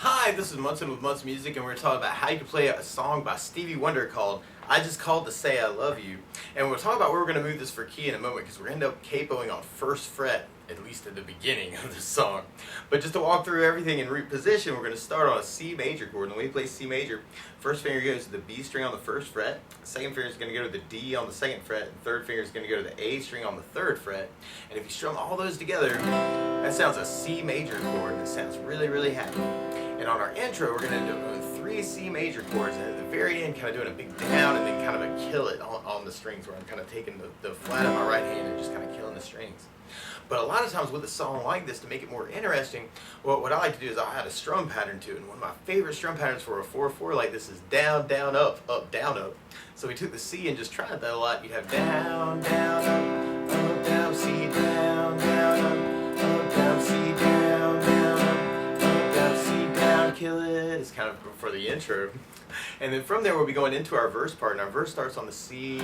Hi, this is Munson with Munson Music, and we're talking about how you can play a song by Stevie Wonder called I Just Called to Say I Love You. And we're talking about where we're going to move this for key in a moment, because we're going to end up capoing on first fret, at least at the beginning of the song. But just to walk through everything in root position, we're going to start on a C major chord. And the way you play C major, first finger goes to the B string on the first fret, second finger is going to go to the D on the second fret, and third finger is going to go to the A string on the third fret. And if you strum all those together, that sounds a C major chord, and it sounds really, really happy. And on our intro, we're going to end up doing 3 C major chords, and at the very end, kind of doing a big down and then kind of a kill it on the strings, where I'm kind of taking the flat of my right hand and just kind of killing the strings. But a lot of times with a song like this, to make it more interesting, what I like to do is I add a strum pattern to it. And one of my favorite strum patterns for a 4/4 like this is down, down, up, down, up. So we took the C and just tried that a lot. You'd have down, down, up, down, C, down, down, up, down, C, down, down, up, down, C, down, kill it. It's kind of for the intro. And then from there we'll be going into our verse part. And our verse starts on the C,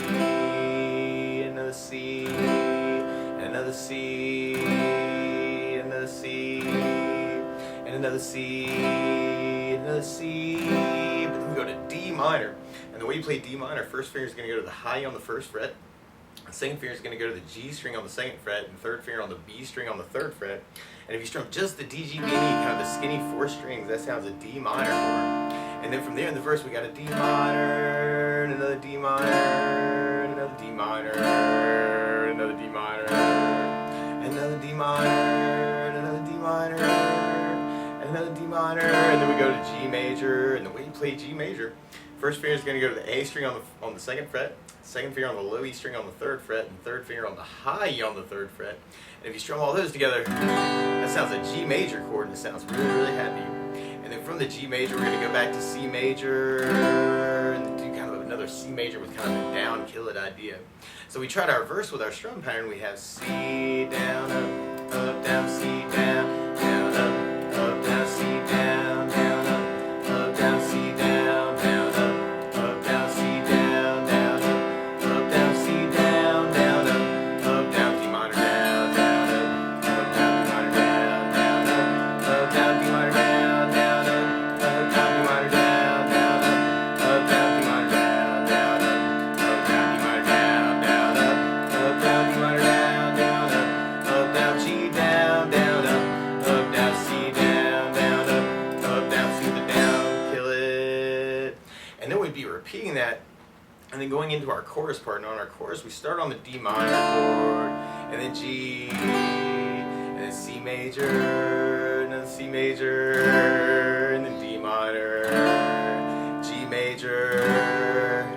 another C, another C, another C, and another C, another C, but then we go to D minor. And the way you play D minor, first finger is going to go to the high on the first fret, the second finger is going to go to the G string on the second fret, and third finger on the B string on the third fret. And if you strum just the D, G, B, and E, kind of the skinny 4 strings, that sounds a D minor chord. And then from there in the verse we got a D minor, and another D minor, and another D minor, another D minor, another D minor, another D minor, and another D minor, and then we go to G major. And the way you play G major, first finger is going to go to the A string on the second fret, second finger on the low E string on the third fret, and third finger on the high E on the third fret. And if you strum all those together, that sounds a G major chord, and it sounds really, really happy. And then from the G major, we're going to go back to C major, and do kind of another C major with kind of a down, kill it idea. So we tried our verse with our strum pattern. We have C, down, up, down, C, down, down, C, down, up, down, C, down, up, down, C, down, up, down, C, down, up, down, D minor, down, up, down, D minor, down, up, down, D minor, down, up, down, D minor, down, up, down, D minor, down, up, down, D minor, down, up, down, D minor, down, up, down, G, down, up, down, C, down, up, down, C, the down, kill it. And then we'd be repeating that, and then going into our chorus part. And on our chorus, we start on the D minor chord, and then G, and then C major, and then C major, and then D minor, G major,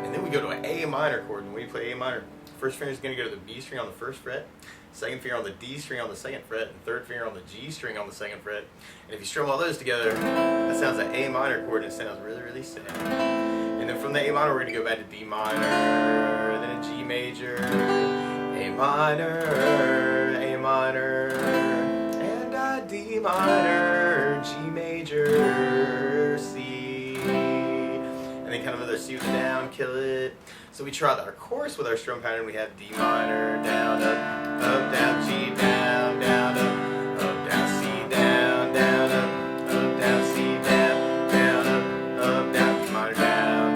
and then we go to an A minor chord. And when we play A minor, first finger is going to go to the B string on the first fret, second finger on the D string on the second fret, and third finger on the G string on the second fret. And if you strum all those together, that sounds like A minor chord, and it sounds really, really sad. And then from the A minor, we're going to go back to D minor, then a G major, A minor, and a D minor, G major, C, and then kind of another C with a down, kill it. So we tried our chorus with our strum pattern. We have D minor, down, up, down, G, down, up, down, C, down, up, down, C, down, up, down, D minor, down,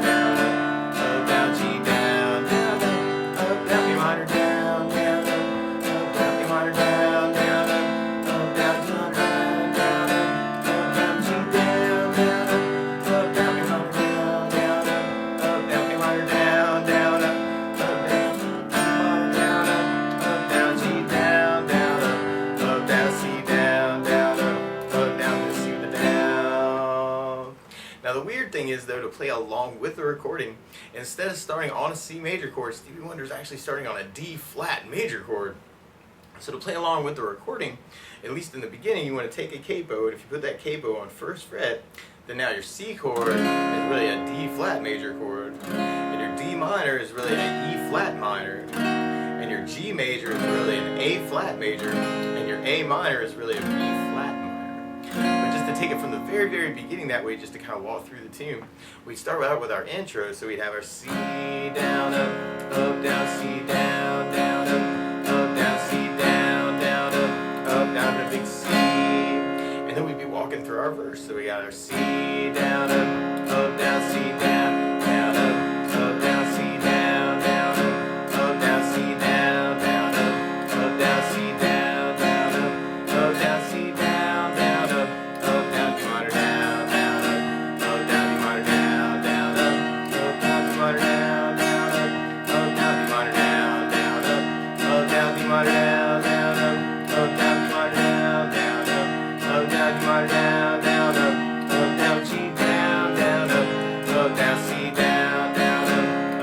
up, down, G, down, up, down, D minor, down, up, down, D minor, down, up, down, D minor, down, up, down, G, down, up, down, D minor, down, up, down, D minor, down, up, down, G, down, up, down, C, down, up, down, C, the down. Now the weird thing is, though, to play along with the recording, instead of starting on a C major chord, Stevie Wonder is actually starting on a D flat major chord. So to play along with the recording, at least in the beginning, you want to take a capo, and if you put that capo on first fret, then now your C chord is really a D flat major chord, and your D minor is really an E flat minor, and your G major is really an A flat major, and your A minor is really a B flat minor. But just to take it from the very, very beginning that way, just to kind of walk through the tune, we'd start out with our intro. So we'd have our C, down, up, down, C, down, up, down, C, down, up, down, to a big C. And then we'd be walking walking through our verse. So we got our C down, up, down, C down, up, down, C down, up, down, C down, up, down, C down, up, down, C down, up, down, D minor down, up, down, D minor down, up, down, D minor down, up, down, D minor down, up, down, D minor down, up, down, D minor down, down, G down, up, down, C down,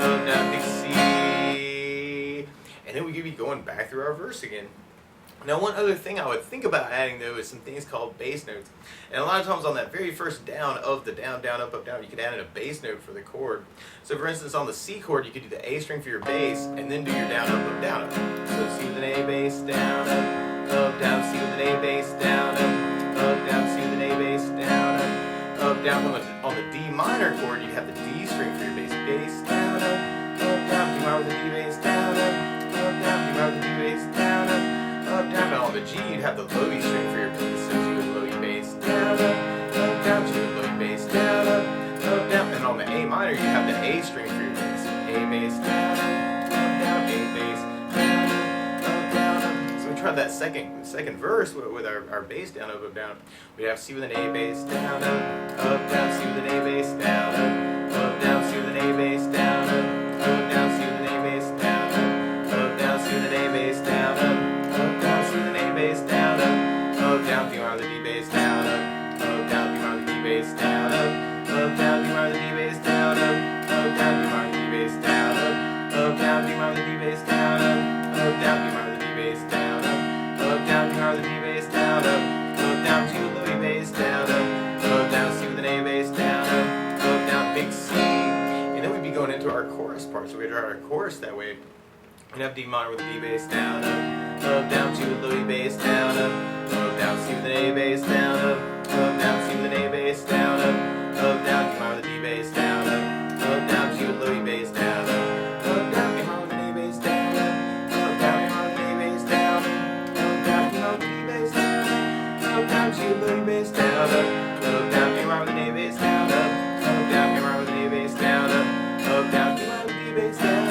up, down, big C. And then we could be going back through our verse again. Now, one other thing I would think about adding, though, is some things called bass notes. And a lot of times on that very first down of the down, down, up, down, you could add in a bass note for the chord. So, for instance, on the C chord, you could do the A string for your bass, and then do your down, up, down, up. So, C with an A bass, down, up, down, C with an A bass, down, up, down, C with an A bass, down, up, down. On the D minor chord, you have the D string for your bass, down, down, D minor with the D bass, down, down, D minor with the D bass, down, down. And on the G, you'd have the low E string for your bass, so G with low E bass, down, down, G with low E bass, down, down. And on the A minor, you have the A string for your bass, A bass, down, A bass, down. So we tried that second verse with our bass down, up, down. We have C with an A bass, down, down, C with an A bass, down, down, C with an A bass, down, down, C with an A bass, down, down, C with an A bass, down, down, C with an A bass, down, down, D minor with the D bass, down, down, D minor with the D bass, down, down, D minor with the D bass, down, down, D minor with the D bass, down, down, D minor with the D bass, down, down, D minor with the D bass, down, down, D minor with the D bass, down, down, G with low E bass, down, down, C with an A bass, down, down, big C. And then we'd be going into our chorus part. So we'd write our chorus that way. We'd have D minor with the D bass, down, down, G with low E bass, down, down, C with an A bass, down, down, C with an A bass, down, down, D minor with the D bass, down, down, G with low E bass, down, down, D minor with an A bass, down, down, D minor with an A bass, down, down, D minor with the D bass, down, down, G with low E bass, down, down, D minor with an A bass, down, down, D minor with an A bass, down, down, D minor with the D bass, down,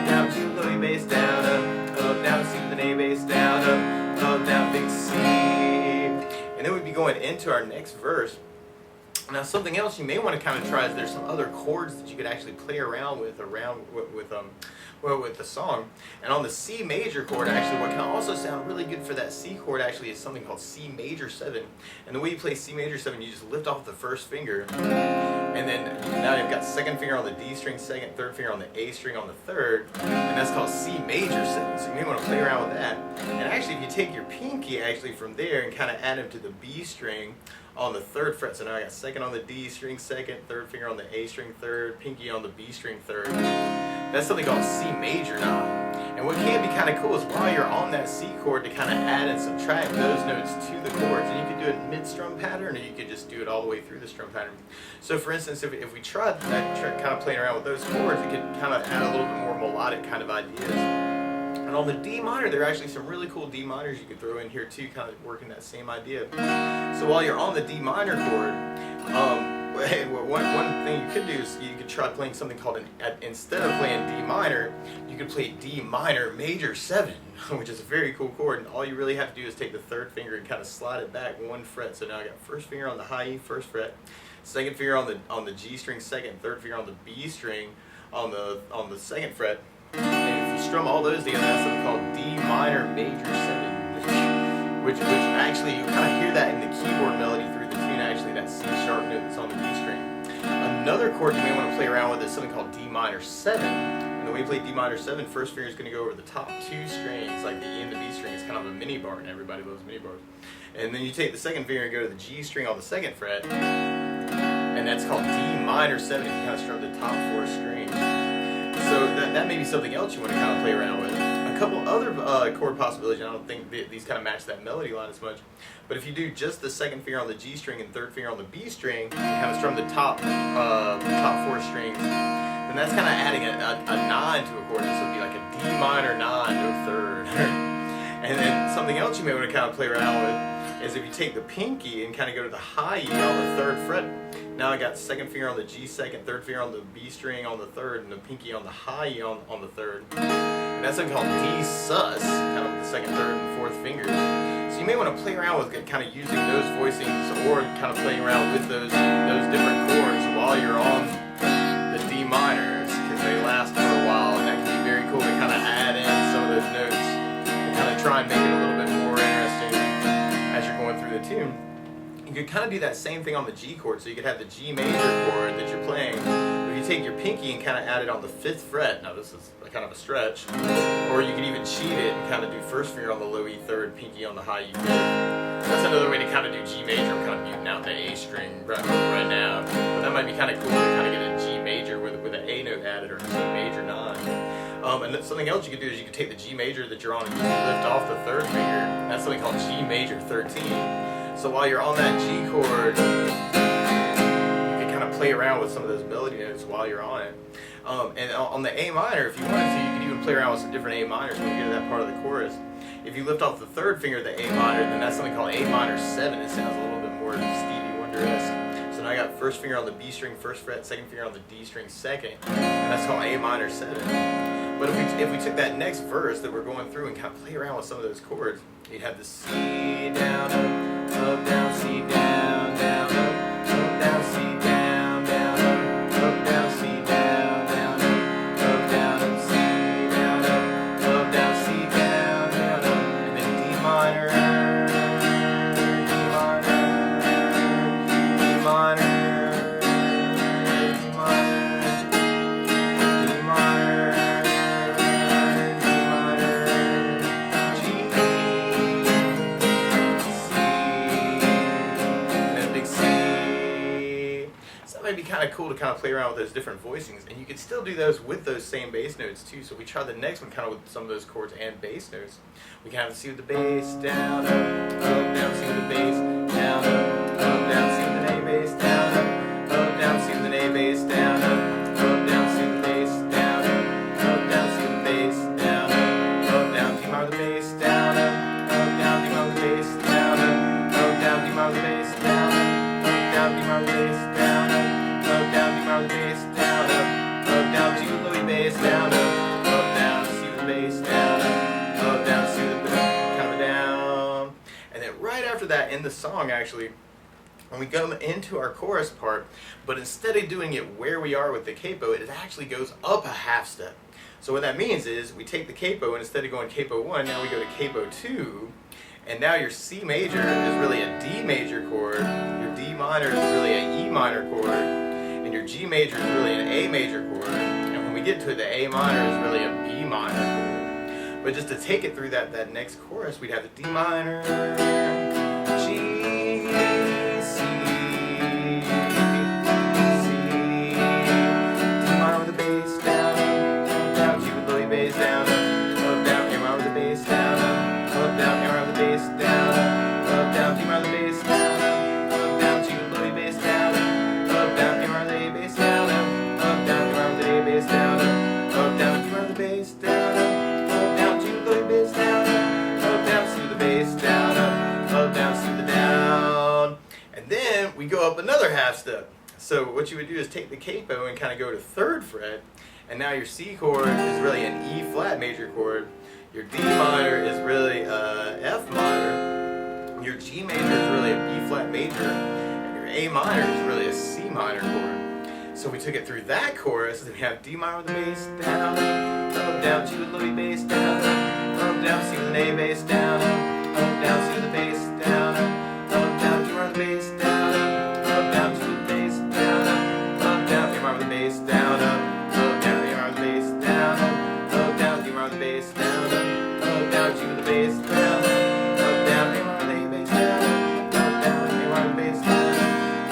down, G with low E bass, down, down, C with an A bass, down, down, big C. And then we'd be going into our next verse. Now, something else you may want to kind of try is there's some other chords that you could actually play around with the song. And on the C major chord, actually, what can also sound really good for that C chord actually is something called C major 7. And the way you play C major 7, you just lift off the first finger, and then now you've got second finger on the D string, second, third finger on the A string on the third, and that's called C major 7. So you may want to play around with that. And actually, if you take your pinky actually from there and kind of add them to the B string on the third fret, so now I got second on the D string, second, third finger on the A string, third, pinky on the B string, third. That's something called C major now. And what can be kind of cool is while you're on that C chord to kind of add and subtract those notes to the chords. And you could do it mid-strum pattern, or you could just do it all the way through the strum pattern. So for instance, if we tried that, kind of playing around with those chords, it could kind of add a little bit more melodic kind of ideas. And on the D minor, there are actually some really cool D minors you could throw in here too, kind of working that same idea. So while you're on the D minor chord, one thing you could do is you could try playing something called instead of playing D minor, you could play D minor major 7, which is a very cool chord. And all you really have to do is take the third finger and kind of slide it back one fret. So now I got first finger on the high E, first fret, second finger on the G string, second, third finger on the B string on the second fret. And if you strum all those together, that's something called D minor major 7, which actually you kind of hear that in the keyboard melody through the tune. Actually, that C sharp note that's on the B string. Another chord you may want to play around with is something called D minor 7. And the way you play D minor 7, first finger is going to go over the top two strings, like the E and the B string. It's kind of a mini bar, and everybody loves mini bars. And then you take the second finger and go to the G string on the second fret, and that's called D minor 7 if you kind of strum the top four strings. So that may be something else you want to kind of play around with. A couple other chord possibilities, I don't think these kind of match that melody line as much, but if you do just the second finger on the G string and third finger on the B string, and kind of strum the top four strings, then that's kind of adding a 9 to a chord. This would be like a D minor 9 to a third. And then something else you may want to kind of play around with is if you take the pinky and kind of go to the high E on the 3rd fret. Now I got 2nd finger on the G second, 3rd finger on the B string on the 3rd, and the pinky on the high E on the 3rd. And that's something called D sus, kind of with the 2nd, 3rd, and 4th fingers. So you may want to play around with kind of using those voicings or kind of playing around with those different chords while you're on the D minors, because they last for a while, and that can be very cool to kind of add in some of those notes and kind of try and make it a little bit more interesting as you're going through the tune. You could kind of do that same thing on the G chord, so you could have the G major chord that you're playing. If you take your pinky and kind of add it on the 5th fret, now this is kind of a stretch, or you could even cheat it and kind of do 1st finger on the low E 3rd, pinky on the high E 5th. That's another way to kind of do G major. I'm kind of muting out the A string right now, but that might be kind of cool to kind of get a G major with an A note added, or a G major 9. And something else you could do is you could take the G major that you're on and you can lift off the 3rd finger. That's something called G major 13. So while you're on that G chord, you can kind of play around with some of those melody notes while you're on it. And on the A minor, if you wanted to, you can even play around with some different A minors when you get to that part of the chorus. If you lift off the 3rd finger of the A minor, then that's something called A minor 7. It sounds a little bit more Stevie Wonder-esque. So now I got 1st finger on the B string, 1st fret, 2nd finger on the D string, 2nd, and that's called A minor 7. But if we took that next verse that we're going through and kind of play around with some of those chords, you'd have the C down, up, down, C down, down, up, down, C down, down, up, down, C down, down, up, down, up, C down, up, down, C down, down, up, and then D minor, D minor, D minor, D minor, D minor, D minor, G, might be kind of cool to kind of play around with those different voicings, and you can still do those with those same bass notes too. So we try the next one kind of with some of those chords and bass notes. We can have a C with the bass, down, up, down, C with the bass, down, down, C with an A bass, down, down, C with an A bass, down, down, C with the bass, down, down, C with the bass, down, down, D minor with the bass, down, down, D minor with the bass, down, down, D minor with the bass, down, down, D minor with the bass, down, down, D minor with the bass, down, down, G with the bass, down, down, C with the bass, down, down, C with the kind of a down. And then right after that in the song, actually, when we go into our chorus part, but instead of doing it where we are with the capo, it actually goes up a half step. So what that means is we take the capo, and instead of going capo 1, now we go to capo 2, and now your C major is really a D major chord, your D minor is really an E minor chord, and your G major is really an A major chord, and when we get to it, the A minor is really a B minor chord. But just to take it through that next chorus, we'd have the D minor, G, C, C, D minor with the bass down, down, G with the bass down, up, down, A minor with the bass down, up, down, A minor with the bass down, up, down, D minor with the bass down, up, down, G with the bass down, up, down, A minor with the A bass down, up, down, A minor with the A bass down, up, down, D minor with the bass down, up, down, G with the bass down, up, down, C with the bass down, up, down, C with the down, and then we go up another half step. So what you would do is take the capo and kind of go to 3rd fret, and now your C chord is really an E flat major chord, your D minor is really a F minor, your G major is really a B flat major, and your A minor is really a C minor chord. So we took it through that chorus, and we have D minor with the bass down, up, down, G with the low bass down, up, down, C with an A bass down, up, down, C with the bass down, up, down, D minor with the bass down, up, down, G with the bass down, up, down, A minor with the bass down, up, down, A minor with the bass down, up, down, D minor with the bass down, up, down, G with the bass down, up, down, A minor with the A bass down, up, down, A minor with the bass down,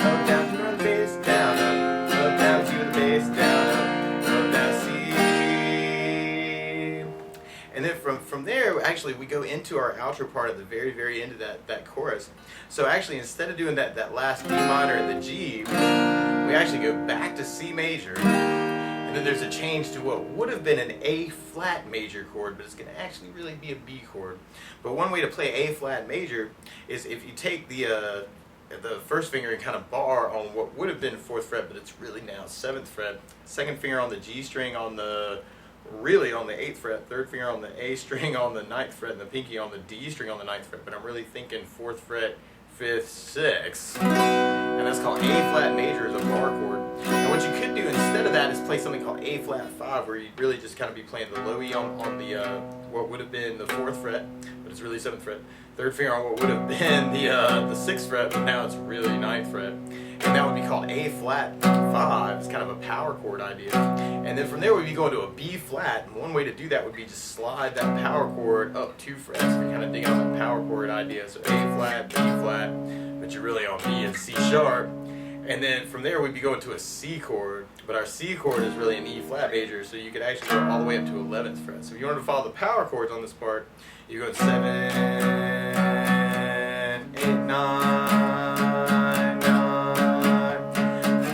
up, down, D minor with the bass down, up, down, G with the bass down, up, down, C. And then from there, actually, we go into our outro part at the very, very end of that chorus. So actually, instead of doing that last D minor and the G, we actually go back to C major, and And then there's a change to what would have been an A flat major chord, but it's going to actually really be a B chord. But one way to play A flat major is if you take the first finger and kind of bar on what would have been 4th fret, but it's really now 7th fret. Second finger on the G string on the 8th fret, third finger on the A string on the 9th fret, and the pinky on the D string on the 9th fret. But I'm really thinking 4th fret, 5th, 6th. And that's called A flat major as a bar chord. And what you could do instead of that is play something called A flat 5, where you'd really just kind of be playing the low E on the what would have been the 4th fret, but it's really 7th fret. Third finger on what would have been the 6th fret, but now it's really 9th fret. And that would be called A flat 5. It's kind of a power chord idea. And then from there we'd be going to a B flat. And one way to do that would be just slide that power chord up 2 frets. We're kind of digging on that power chord idea. So A flat, B flat, but you're really on B and C sharp. And then from there we'd be going to a C chord, but our C chord is really an E flat major, so you could actually go all the way up to 11th fret. So if you wanted to follow the power chords on this part, you go 7, 8, 9, 9,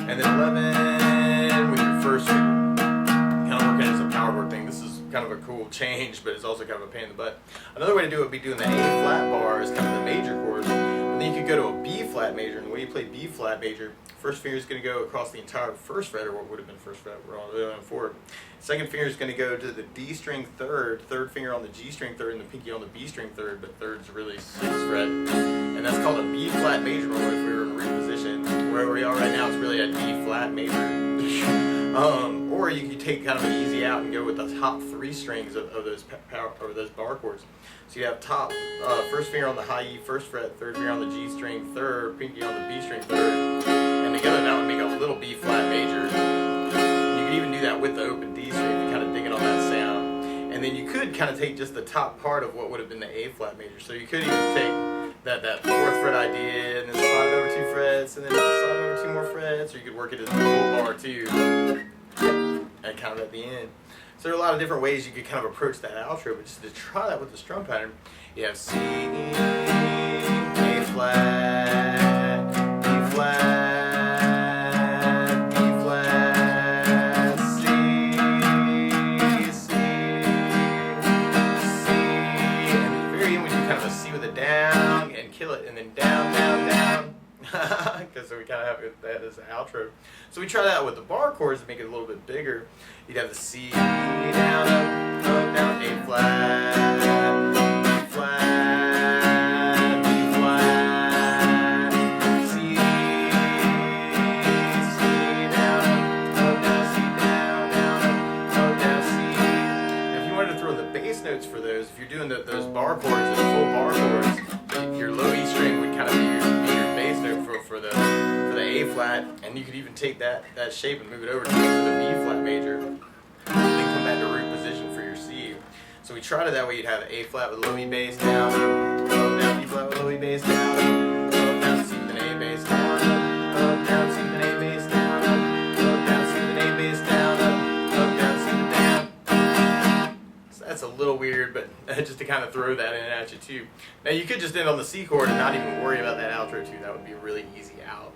and then 11 with your first finger. Kind of working as a power chord thing. This is kind of a cool change, but it's also kind of a pain in the butt. Another way to do it would be doing the A flat bar as kind of the major chord. And then you could go to a B flat major, and the way you play B flat major, first finger is going to go across the entire 1st fret, or what would have been 1st fret, we're on 4. Second finger is going to go to the D string 3rd, third finger on the G string 3rd, and the pinky on the B string 3rd, but 3rd's really 6th fret. And that's called a B flat major, or if we were in root position. Where we are right now, it's really a D flat major. Or you could take kind of an easy out and go with the top 3 strings of those bar chords. So you have top, first finger on the high E 1st fret, third finger on the G string 3rd, pinky on the B string 3rd, and together that would make a little B flat major. And you could even do that with the open D string if you kind of dig in on that sound. And then you could kind of take just the top part of what would have been the A flat major. So you could even take that 4th fret idea and then slide it over 2 frets, and then slide it over 2 more frets, or you could work it as a full bar too, and kind of at the end. So there are a lot of different ways you could kind of approach that outro, but just to try that with the strum pattern, you have C, A flat, B flat, B flat, C, C, C, and at the very end we do kind of a C with a down and kill it, and then down, down, down. Because so we kind of have that as an outro. So we try that with the bar chords to make it a little bit bigger. You'd have the C down, up, down, A flat, B flat, B flat, C, C down, up, down, C down, up, down, C. And if you wanted to throw the bass notes for those, if you're doing those bar chords, those full bar chords, your low E string would kind of be your bass note for the A flat, and you could even take that shape and move it over to the B flat major, and then come back to root position for your C. So we tried it that way. You'd have A flat with low E bass down, up, down, B flat with low E bass down, up, down, C with an A bass down, up, down, C with an A bass down, up, down, C with an A bass down, up, down, C with down. So that's a little weird, but just to kind of throw that in at you too. Now you could just end on the C chord and not even worry about that outro too. That would be a really easy out.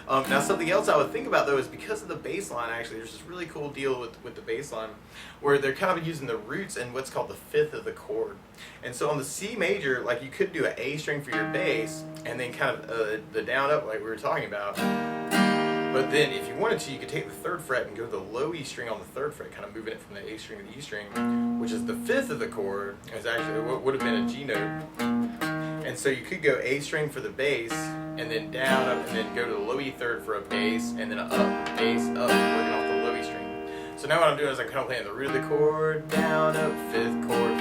Now something else I would think about though is because of the bass line, actually there's this really cool deal with the bass line where they're kind of using the roots and what's called the 5th of the chord. And so on the C major, like you could do an A string for your bass and then kind of the down up like we were talking about. But then if you wanted to, you could take the 3rd fret and go to the low E string on the 3rd fret, kind of moving it from the A string to the E string, which is the 5th of the chord. It's actually what would have been a G note. And so you could go A string for the bass, and then down, up, and then go to the low E 3rd for a bass, and then up, bass, up, working off the low E string. So now what I'm doing is I'm kind of playing the root of the chord, down, up, 5th chord,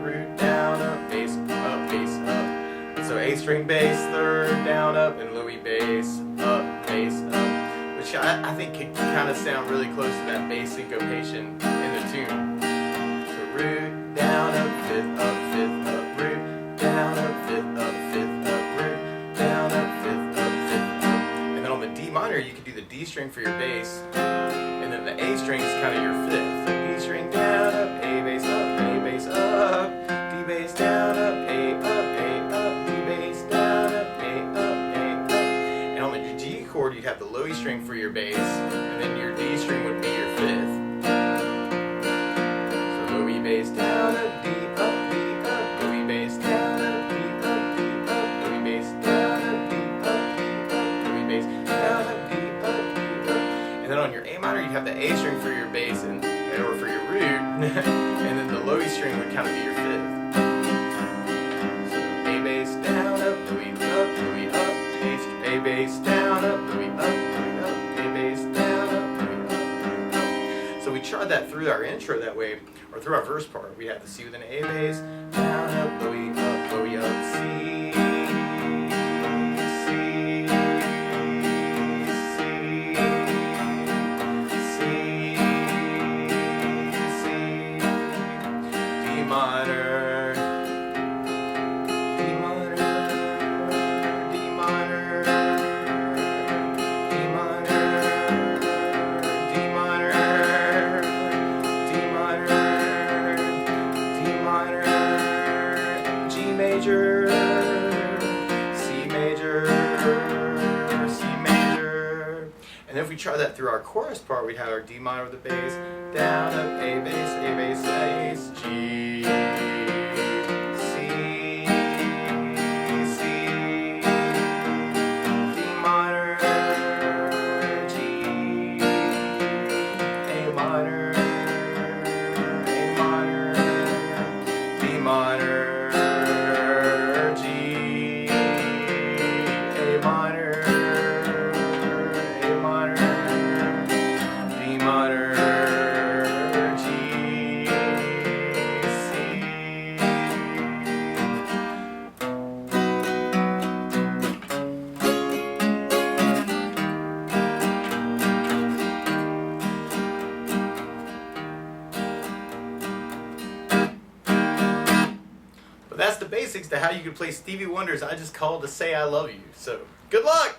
root, down, up, bass, up, bass, up. And so A string bass, 3rd, down, up, and low E bass, up, bass, up. Which I think could kind of sound really close to that bass syncopation in the tune. So root, down, up, 5th, up, 5th, up, root, down, up, 5th, up, 5th, up, root, down, up, 5th, up, 5th, up. And then on the D minor, you could do the D string for your bass, and then the A string is kind of your 5th. So D string down, up, A bass up, D bass down, up, A, D bass down, up, A, up, A, up. And on the G chord, chord, you'd have the low E string for your bass, and then your D string would be your fifth. So low E bass down, up, D, up, D, up, low E bass down, up, D, up, D, up, low E bass down, up, D, up, D, up, low E bass down, up, D, up, D, up. And then on your A minor, you'd have the A string for your bass or for your root, and then the low E string would kind of be your fifth. So A bass down, up, low E up, low E up, A bass down, up, low E up, low E up, A bass down, up, low E up, low E up. So we tried that through our intro that way, or through our verse part. We had the C with an A bass, down, up, low E up, low E up, C. Minor, D minor, D minor, D minor, D minor, D minor, D minor, G major, C major, C major. And if we try that through our chorus part, we'd have our D minor with the bass, down, up, A bass, G. But that's the basics to how you can play Stevie Wonder's I Just Called to Say I Love You. So, good luck!